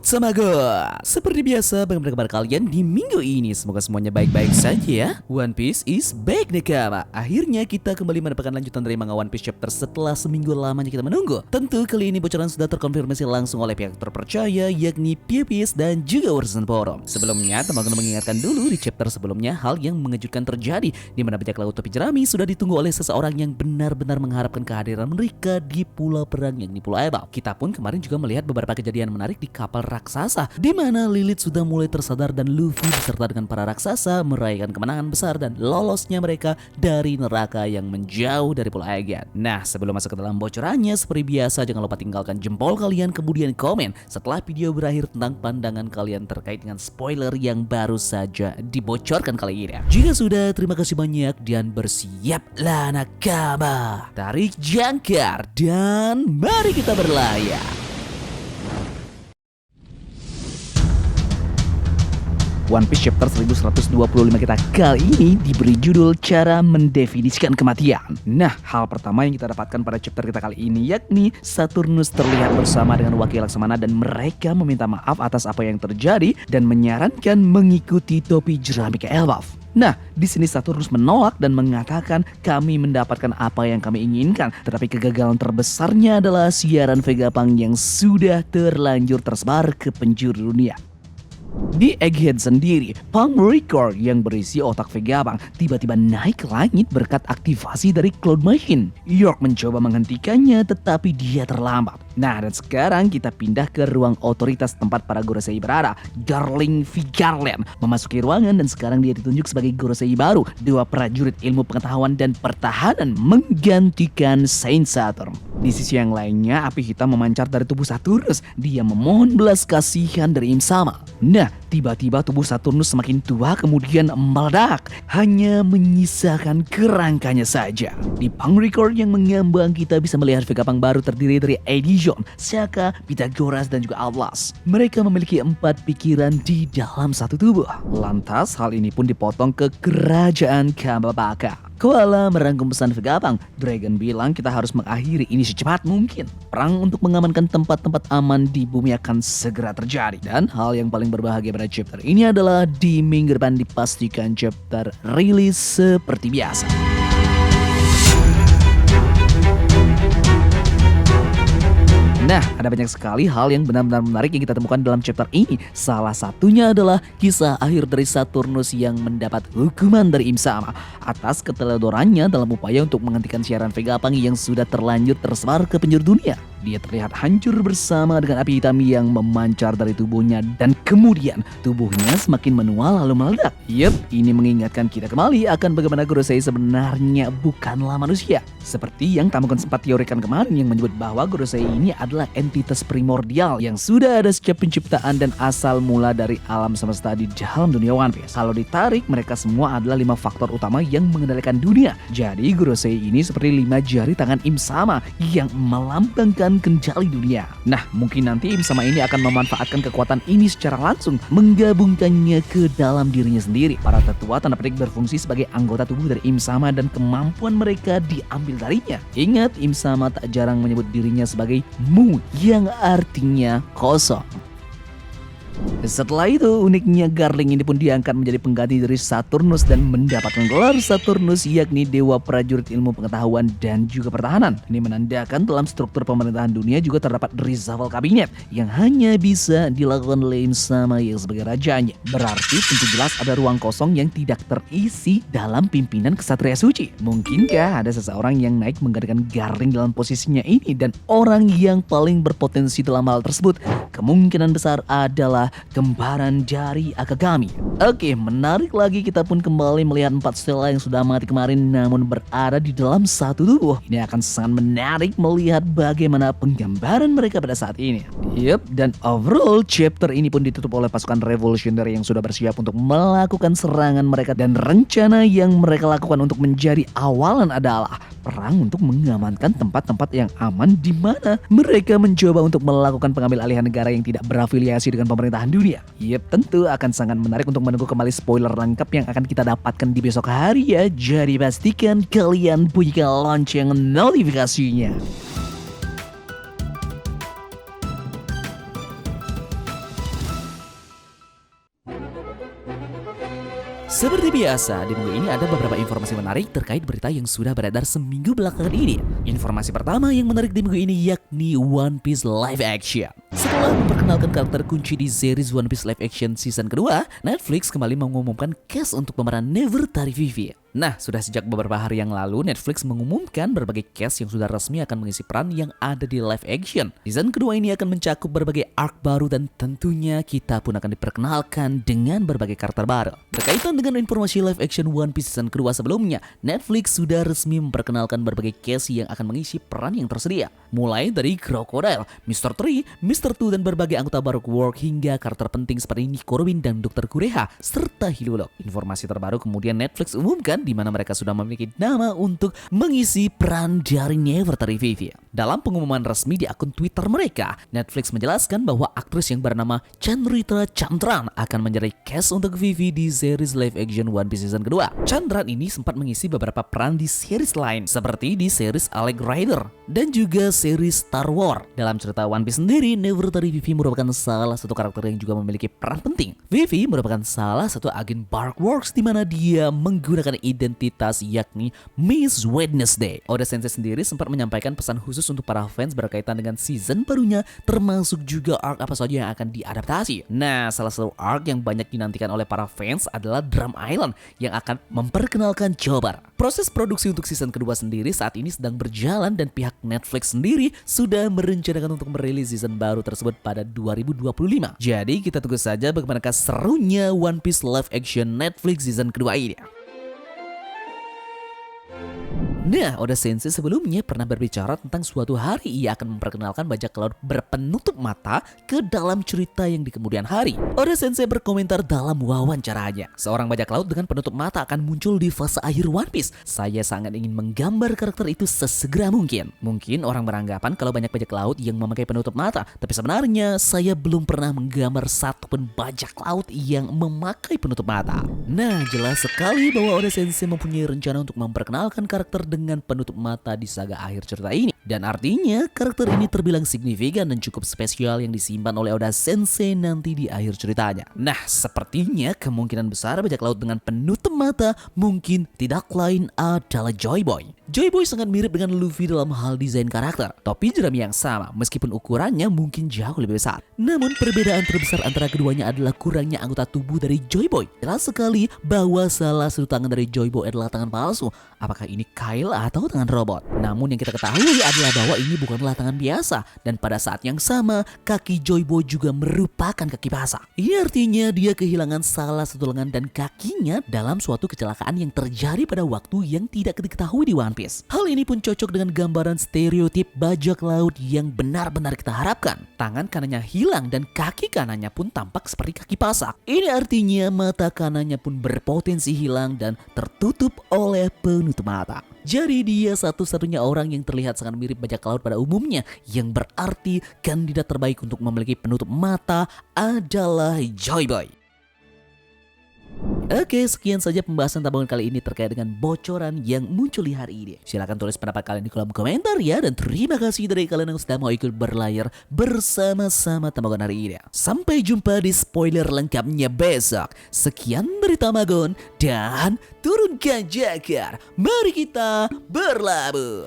Sama gue. Seperti biasa, bagaimana kabar kalian di minggu ini? Semoga semuanya baik-baik saja ya. One Piece is back nakama. Akhirnya kita kembali mendapatkan lanjutan dari manga One Piece chapter setelah seminggu lamanya kita menunggu. Tentu kali ini bocoran sudah terkonfirmasi langsung oleh pihak terpercaya, yakni Piepies dan juga urusan forum. Sebelumnya, teman-teman mengingatkan dulu di chapter sebelumnya hal yang mengejutkan terjadi, di mana bajak laut topi jerami sudah ditunggu oleh seseorang yang benar-benar mengharapkan kehadiran mereka di pulau perang, yakni Pulau Ebal. Kita pun kemarin juga melihat beberapa kejadian menarik di kapal raksasa, di mana Lilith sudah mulai tersadar dan Luffy beserta dengan para raksasa meraihkan kemenangan besar dan lolosnya mereka dari neraka yang menjauh dari Pulau Aegean. Nah, sebelum masuk ke dalam bocorannya, seperti biasa jangan lupa tinggalkan jempol kalian, kemudian komen setelah video berakhir tentang pandangan kalian terkait dengan spoiler yang baru saja dibocorkan kali ini. Jika sudah, terima kasih banyak dan bersiaplah nakama. Tarik jangkar dan mari kita berlayar. One Piece chapter 1125 kita kali ini diberi judul cara mendefinisikan kematian. Nah, hal pertama yang kita dapatkan pada chapter kita kali ini yakni Saturnus terlihat bersama dengan wakil Laksamana dan mereka meminta maaf atas apa yang terjadi dan menyarankan mengikuti topi jerami ke Elbaf. Nah, di sini Saturnus menolak dan mengatakan kami mendapatkan apa yang kami inginkan, tetapi kegagalan terbesarnya adalah siaran Vegapunk yang sudah terlanjur tersebar ke penjuru dunia. Di Egghead sendiri, Punk Record yang berisi otak Vegapunk tiba-tiba naik ke langit berkat aktivasi dari Cloud Machine. York mencoba menghentikannya tetapi dia terlambat. Nah, dan sekarang kita pindah ke ruang otoritas tempat para Gorosei berada. Darling Vigarland memasuki ruangan dan sekarang dia ditunjuk sebagai Gorosei baru, dewa prajurit ilmu pengetahuan dan pertahanan menggantikan Saint Saturn. Di sisi yang lainnya, api hitam memancar dari tubuh Saturnus. Dia memohon belas kasihan dari Im Sama. Nah, tiba-tiba tubuh Saturnus semakin tua kemudian meledak, hanya menyisakan kerangkanya saja. Di Punk Record yang mengambang kita bisa melihat Vegapunk baru terdiri dari Edition, Shaka, Pythagoras dan juga Atlas. Mereka memiliki 4 pikiran di dalam satu tubuh. Lantas hal ini pun dipotong ke kerajaan Kamabaka. Koala merangkum pesan Vegapunk. Dragon bilang kita harus mengakhiri ini secepat mungkin. Perang untuk mengamankan tempat-tempat aman di bumi akan segera terjadi. Dan hal yang paling berbahagia pada chapter ini adalah di minggu depan dipastikan chapter rilis seperti biasa. Nah, ada banyak sekali hal yang benar-benar menarik yang kita temukan dalam chapter ini. Salah satunya adalah kisah akhir dari Saturnus yang mendapat hukuman dari Im Sama atas keteledorannya dalam upaya untuk menghentikan siaran Vegapunk yang sudah terlanjur tersebar ke penjuru dunia. Dia terlihat hancur bersama dengan api hitam yang memancar dari tubuhnya dan kemudian tubuhnya semakin menua lalu meledak. Yep, ini mengingatkan kita kembali akan bagaimana Gorosei sebenarnya bukanlah manusia. Seperti yang Tamukun sempat teorikan kemarin yang menyebut bahwa Gorosei ini adalah entitas primordial yang sudah ada sejak penciptaan dan asal mula dari alam semesta di dalam dunia One Piece. Kalau ditarik, mereka semua adalah 5 faktor utama yang mengendalikan dunia. Jadi Gorosei ini seperti 5 jari tangan Im Sama yang melambangkan kendali dunia. Nah, mungkin nanti Im Sama ini akan memanfaatkan kekuatan ini secara langsung, menggabungkannya ke dalam dirinya sendiri. Para tetua tanda petik berfungsi sebagai anggota tubuh dari Im Sama dan kemampuan mereka diambil darinya. Ingat, Im Sama tak jarang menyebut dirinya sebagai Mu yang artinya kosong. Setelah itu, uniknya Garling ini pun diangkat menjadi pengganti dari Saturnus dan mendapatkan gelar Saturnus yakni Dewa Prajurit Ilmu Pengetahuan dan juga Pertahanan. Ini menandakan dalam struktur pemerintahan dunia juga terdapat reshuffle kabinet yang hanya bisa dilakukan oleh Im Sama yang sebagai rajanya. Berarti tentu jelas ada ruang kosong yang tidak terisi dalam pimpinan Ksatria Suci. Mungkinkah ada seseorang yang naik menggantikan Garling dalam posisinya ini, dan orang yang paling berpotensi dalam hal tersebut kemungkinan besar adalah kembaran dari Akagami. Oke, menarik lagi kita pun kembali melihat 4 stela yang sudah mati kemarin namun berada di dalam satu tubuh. Ini akan sangat menarik melihat bagaimana penggambaran mereka pada saat ini. Yep, dan overall chapter ini pun ditutup oleh pasukan revolutionary yang sudah bersiap untuk melakukan serangan mereka, dan rencana yang mereka lakukan untuk menjadi awalan adalah perang untuk mengamankan tempat-tempat yang aman di mana mereka mencoba untuk melakukan pengambil alihan negara yang tidak berafiliasi dengan pemerintahan dunia. Yep, tentu akan sangat menarik untuk menunggu kembali spoiler lengkap yang akan kita dapatkan di besok hari ya. Jadi pastikan kalian bunyikan lonceng notifikasinya. Seperti biasa, di minggu ini ada beberapa informasi menarik terkait berita yang sudah beredar seminggu belakangan ini. Informasi pertama yang menarik di minggu ini yakni One Piece live action. Setelah memperkenalkan karakter kunci di series One Piece live action season kedua, Netflix kembali mengumumkan cast untuk pemeran Nefertari Vivi. Nah, sudah sejak beberapa hari yang lalu, Netflix mengumumkan berbagai cast yang sudah resmi akan mengisi peran yang ada di live action. Season kedua ini akan mencakup berbagai arc baru dan tentunya kita pun akan diperkenalkan dengan berbagai karakter baru. Berkaitan dengan informasi live action One Piece season kedua sebelumnya, Netflix sudah resmi memperkenalkan berbagai cast yang akan mengisi peran yang tersedia. Mulai dari Crocodile, Mr. Tree, Mr. Two dan berbagai anggota baru Quark hingga karakter penting seperti Nico Robin dan Dr. Kureha serta Hilulok. Informasi terbaru kemudian Netflix umumkan di mana mereka sudah memiliki nama untuk mengisi peran dari Nefertari Vivi. Dalam pengumuman resmi di akun Twitter mereka, Netflix menjelaskan bahwa aktris yang bernama Chandrata Chandran akan menjadi cast untuk Vivi di series live action One Piece season kedua. Chandran ini sempat mengisi beberapa peran di series lain seperti di series Alec Rider dan juga series Star Wars. Dalam cerita One Piece sendiri, Nefertari Vivi merupakan salah satu karakter yang juga memiliki peran penting. Vivi merupakan salah satu agen Barkworks di mana dia menggunakan identitas yakni Miss Wednesday. Oda Sensei sendiri sempat menyampaikan pesan khusus untuk para fans berkaitan dengan season barunya, termasuk juga arc apa saja yang akan diadaptasi. Nah, salah satu arc yang banyak dinantikan oleh para fans adalah Drum Island yang akan memperkenalkan Chopper. Proses produksi untuk season kedua sendiri saat ini sedang berjalan dan pihak Netflix sendiri sudah merencanakan untuk merilis season baru tersebut pada 2025. Jadi kita tunggu saja bagaimana serunya One Piece live action Netflix season kedua ini. Nah, Oda Sensei sebelumnya pernah berbicara tentang suatu hari ia akan memperkenalkan bajak laut berpenutup mata ke dalam cerita yang di kemudian hari. Oda Sensei berkomentar dalam wawancaranya, seorang bajak laut dengan penutup mata akan muncul di fase akhir One Piece. Saya sangat ingin menggambar karakter itu sesegera mungkin. Mungkin orang beranggapan kalau banyak bajak laut yang memakai penutup mata, tapi sebenarnya saya belum pernah menggambar satupun bajak laut yang memakai penutup mata. Nah, jelas sekali bahwa Oda Sensei mempunyai rencana untuk memperkenalkan karakter dengan penutup mata di saga akhir cerita ini. Dan artinya karakter ini terbilang signifikan dan cukup spesial yang disimpan oleh Oda Sensei nanti di akhir ceritanya. Nah, sepertinya kemungkinan besar bajak laut dengan penutup mata mungkin tidak lain adalah Joy Boy. Joy Boy sangat mirip dengan Luffy dalam hal desain karakter. Topi jerami yang sama meskipun ukurannya mungkin jauh lebih besar. Namun perbedaan terbesar antara keduanya adalah kurangnya anggota tubuh dari Joy Boy. Jelas sekali bahwa salah satu tangan dari Joy Boy adalah tangan palsu. Apakah ini Kyle atau tangan robot? Namun yang kita ketahui adalah bahwa ini bukanlah tangan biasa. Dan pada saat yang sama, kaki Joy Boy juga merupakan kaki basah. Ini artinya dia kehilangan salah satu lengan dan kakinya dalam suatu kecelakaan yang terjadi pada waktu yang tidak diketahui di One Piece. Hal ini pun cocok dengan gambaran stereotip bajak laut yang benar-benar kita harapkan. Tangan kanannya hilang dan kaki kanannya pun tampak seperti kaki pasak. Ini artinya mata kanannya pun berpotensi hilang dan tertutup oleh penutup mata. Jadi dia satu-satunya orang yang terlihat sangat mirip bajak laut pada umumnya, yang berarti kandidat terbaik untuk memiliki penutup mata adalah Joy Boy. Oke, sekian saja pembahasan tabungan kali ini terkait dengan bocoran yang muncul di hari ini. Silahkan tulis pendapat kalian di kolom komentar ya. Dan terima kasih dari kalian yang sudah mau ikut berlayar bersama-sama tabungan hari ini. Sampai jumpa di spoiler lengkapnya besok. Sekian dari Tamagon dan turunkan jakar. Mari kita berlabuh.